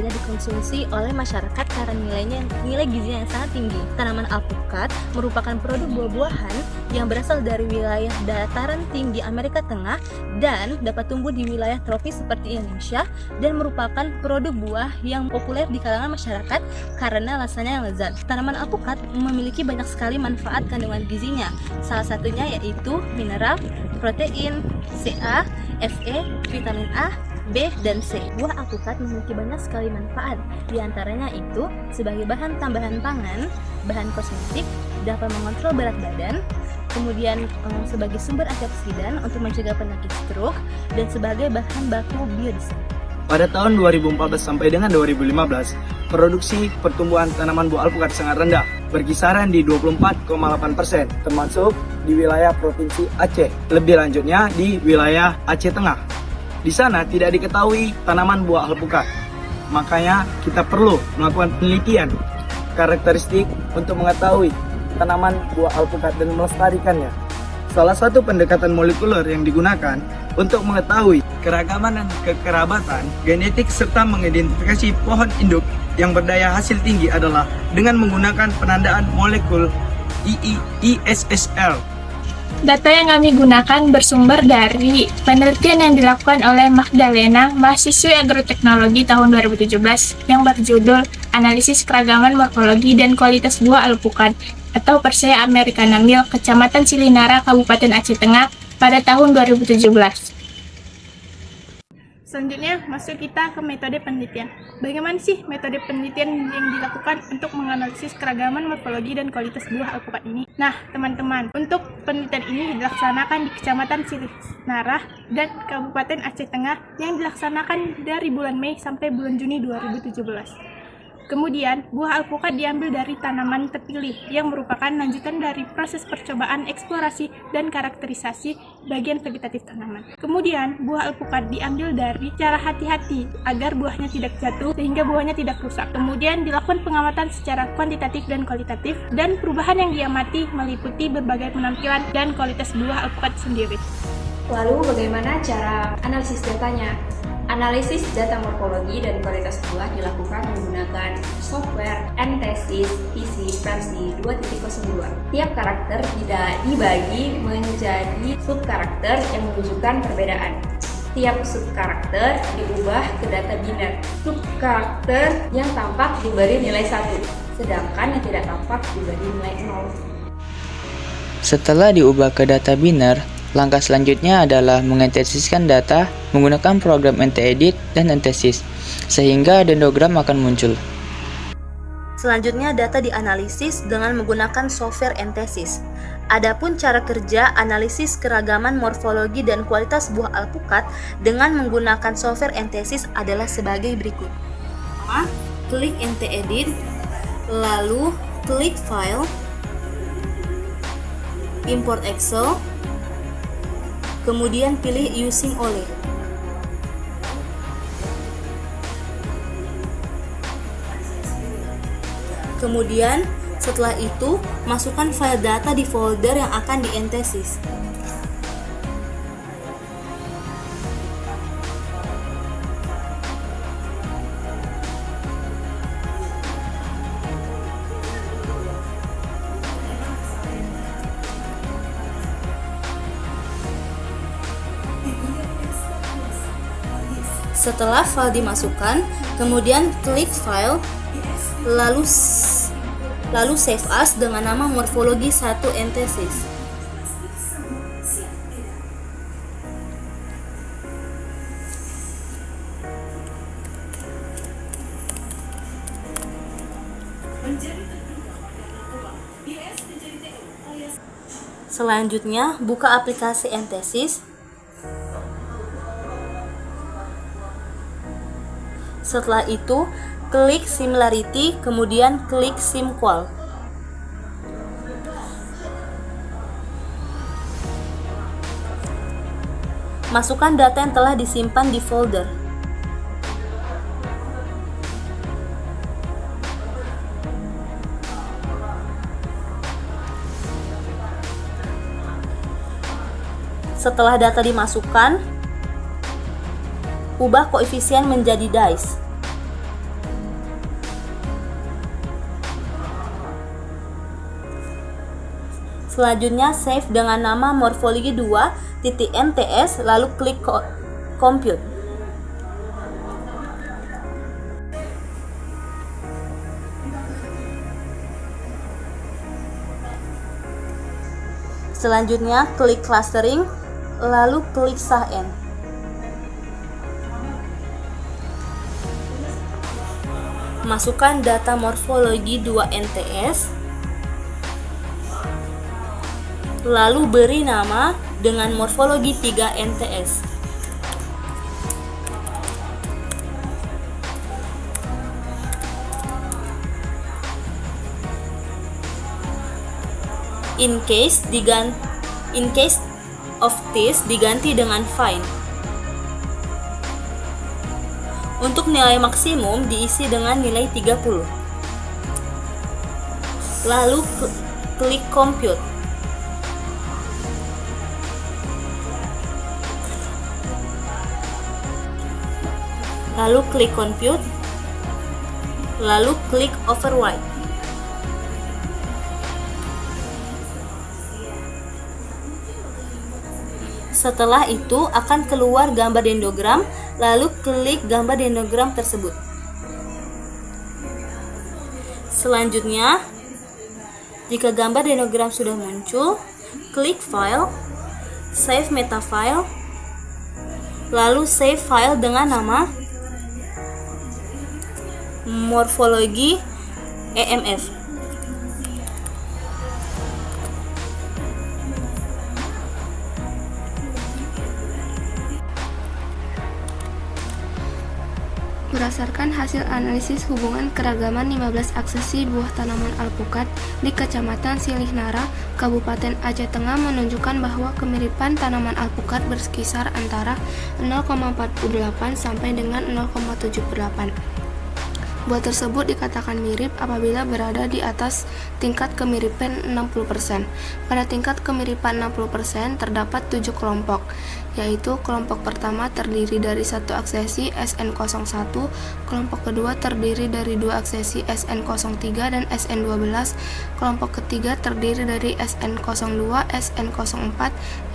banyak dikonsumsi oleh masyarakat karena nilai gizinya yang sangat tinggi. Tanaman alpukat merupakan produk buah-buahan yang berasal dari wilayah dataran tinggi Amerika Tengah dan dapat tumbuh di wilayah tropis seperti Indonesia, dan merupakan produk buah yang populer di kalangan masyarakat karena rasanya yang lezat. Tanaman alpukat memiliki banyak sekali manfaat kandungan gizinya. Salah satunya yaitu mineral, protein, Ca, Fe, vitamin A, B, dan C. Buah alpukat memiliki banyak sekali manfaat. Di antaranya itu sebagai bahan tambahan pangan, bahan kosmetik, dapat mengontrol berat badan, kemudian sebagai sumber antioksidan untuk mencegah penyakit stroke, dan sebagai bahan baku biodiesel. Pada tahun 2014 sampai dengan 2015, produksi pertumbuhan tanaman buah alpukat sangat rendah, berkisaran di 24,8%, termasuk di wilayah Provinsi Aceh. Lebih lanjutnya di wilayah Aceh Tengah. Di sana tidak diketahui tanaman buah alpukat. Makanya kita perlu melakukan penelitian karakteristik untuk mengetahui tanaman buah alpukat dan melestarikannya. Salah satu pendekatan molekuler yang digunakan untuk mengetahui keragaman dan kekerabatan genetik serta mengidentifikasi pohon induk yang berdaya hasil tinggi adalah dengan menggunakan penandaan molekul ISSL. Data yang kami gunakan bersumber dari penelitian yang dilakukan oleh Magdalena, mahasiswi agroteknologi tahun 2017, yang berjudul Analisis Keragaman Morfologi dan Kualitas Buah Alpukat atau Persea Americana Mill, Kecamatan Silinara, Kabupaten Aceh Tengah pada tahun 2017. Selanjutnya, masuk kita ke metode penelitian. Bagaimana sih metode penelitian yang dilakukan untuk menganalisis keragaman morfologi dan kualitas buah alpukat ini? Nah, teman-teman, untuk penelitian ini dilaksanakan di Kecamatan Silinara dan Kabupaten Aceh Tengah yang dilaksanakan dari bulan Mei sampai bulan Juni 2017. Kemudian, buah alpukat diambil dari tanaman terpilih yang merupakan lanjutan dari proses percobaan eksplorasi dan karakterisasi bagian vegetatif tanaman. Kemudian, buah alpukat diambil dari cara hati-hati agar buahnya tidak jatuh sehingga buahnya tidak rusak. Kemudian dilakukan pengamatan secara kuantitatif dan kualitatif, dan perubahan yang diamati meliputi berbagai penampilan dan kualitas buah alpukat sendiri. Lalu bagaimana cara analisis datanya? Analisis data morfologi dan kualitas buah dilakukan menggunakan software Entesis PC versi 2.02. Tiap karakter tidak dibagi menjadi subkarakter yang menunjukkan perbedaan. Tiap subkarakter diubah ke data biner. Subkarakter yang tampak diberi nilai 1, sedangkan yang tidak tampak diberi nilai 0. Setelah diubah ke data biner, langkah selanjutnya adalah mengintensiskan data menggunakan program NT-Edit dan Entesis, sehingga dendrogram akan muncul. Selanjutnya, data dianalisis dengan menggunakan software Entesis. Adapun cara kerja analisis keragaman morfologi dan kualitas buah alpukat dengan menggunakan software Entesis adalah sebagai berikut. Pertama, klik NT-Edit, lalu klik File, Import Excel, kemudian pilih Using Only. Kemudian setelah itu masukkan file data di folder yang akan dientesis. Setelah file dimasukkan, kemudian klik File, lalu Save As dengan nama Morfologi 1 Entesis. Selanjutnya, buka aplikasi Entesis. Setelah itu, klik Similarity, kemudian klik SimQual. Masukkan data yang telah disimpan di folder. Setelah data dimasukkan, ubah koefisien menjadi dice. Selanjutnya save dengan nama morfologi 2.mts lalu klik compute. Selanjutnya klik clustering lalu klik sign. Masukkan data morfologi 2NTS, lalu beri nama dengan morfologi 3NTS. In case of this diganti dengan find. Untuk nilai maksimum diisi dengan nilai 30. Lalu klik compute. Lalu klik compute. Lalu klik override. Setelah itu akan keluar gambar dendrogram, lalu klik gambar dendrogram tersebut. Selanjutnya, jika gambar dendrogram sudah muncul, klik file, save meta file, lalu save file dengan nama morfologi EMF. Berdasarkan hasil analisis hubungan keragaman 15 aksesi buah tanaman alpukat di Kecamatan Silihnara, Kabupaten Aceh Tengah menunjukkan bahwa kemiripan tanaman alpukat berkisar antara 0,48 sampai dengan 0,78. Buah tersebut dikatakan mirip apabila berada di atas tingkat kemiripan 60%. Pada tingkat kemiripan 60% terdapat 7 kelompok, yaitu kelompok pertama terdiri dari satu aksesi SN01, kelompok kedua terdiri dari 2 aksesi SN03 dan SN12, kelompok ketiga terdiri dari SN02, SN04,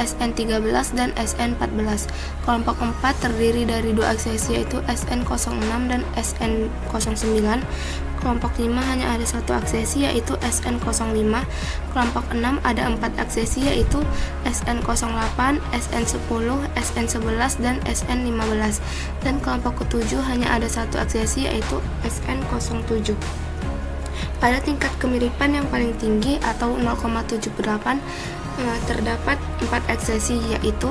SN13 dan SN14. Kelompok 4 terdiri dari 2 aksesi yaitu SN06 dan SN09. Kelompok 5 hanya ada satu aksesi yaitu SN05. Kelompok 6 ada 4 aksesi yaitu SN08, SN10, SN11 dan SN15. Dan kelompok ke-7 hanya ada satu aksesi yaitu SN07. Pada tingkat kemiripan yang paling tinggi atau 0,78 terdapat 4 aksesi yaitu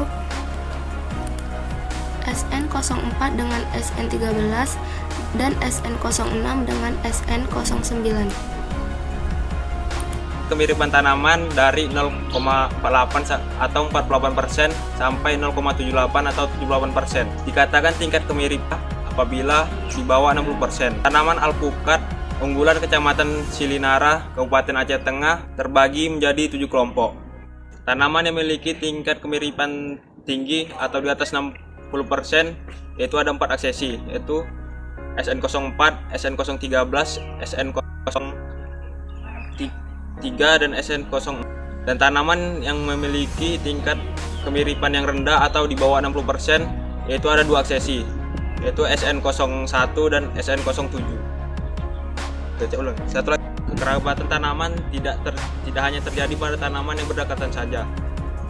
SN04 dengan SN13 dan SN06 dengan SN09. Kemiripan tanaman dari 0,48 atau 48% sampai 0,78 atau 78%. Dikatakan tingkat kemiripan apabila di bawah 60%. Tanaman alpukat unggulan Kecamatan Silihnara, Kabupaten Aceh Tengah terbagi menjadi 7 kelompok. Tanaman yang memiliki tingkat kemiripan tinggi atau di atas 60% yaitu ada 4 aksesi, yaitu SN04, SN013, SN03 dan SN0. Dan tanaman yang memiliki tingkat kemiripan yang rendah atau di bawah 60% yaitu ada 2 aksesi, yaitu SN01 dan SN07. Satu lagi, kekerabatan tanaman tidak hanya terjadi pada tanaman yang berdekatan saja,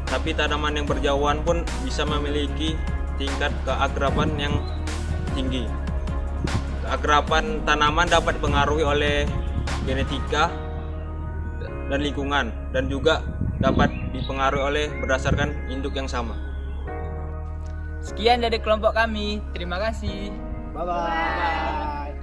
tapi tanaman yang berjauhan pun bisa memiliki tingkat keakraban yang tinggi. Keakraban tanaman dapat dipengaruhi oleh genetika dan lingkungan, dan juga dapat dipengaruhi oleh berdasarkan induk yang sama. Sekian dari kelompok kami. Terima kasih. Bye-bye.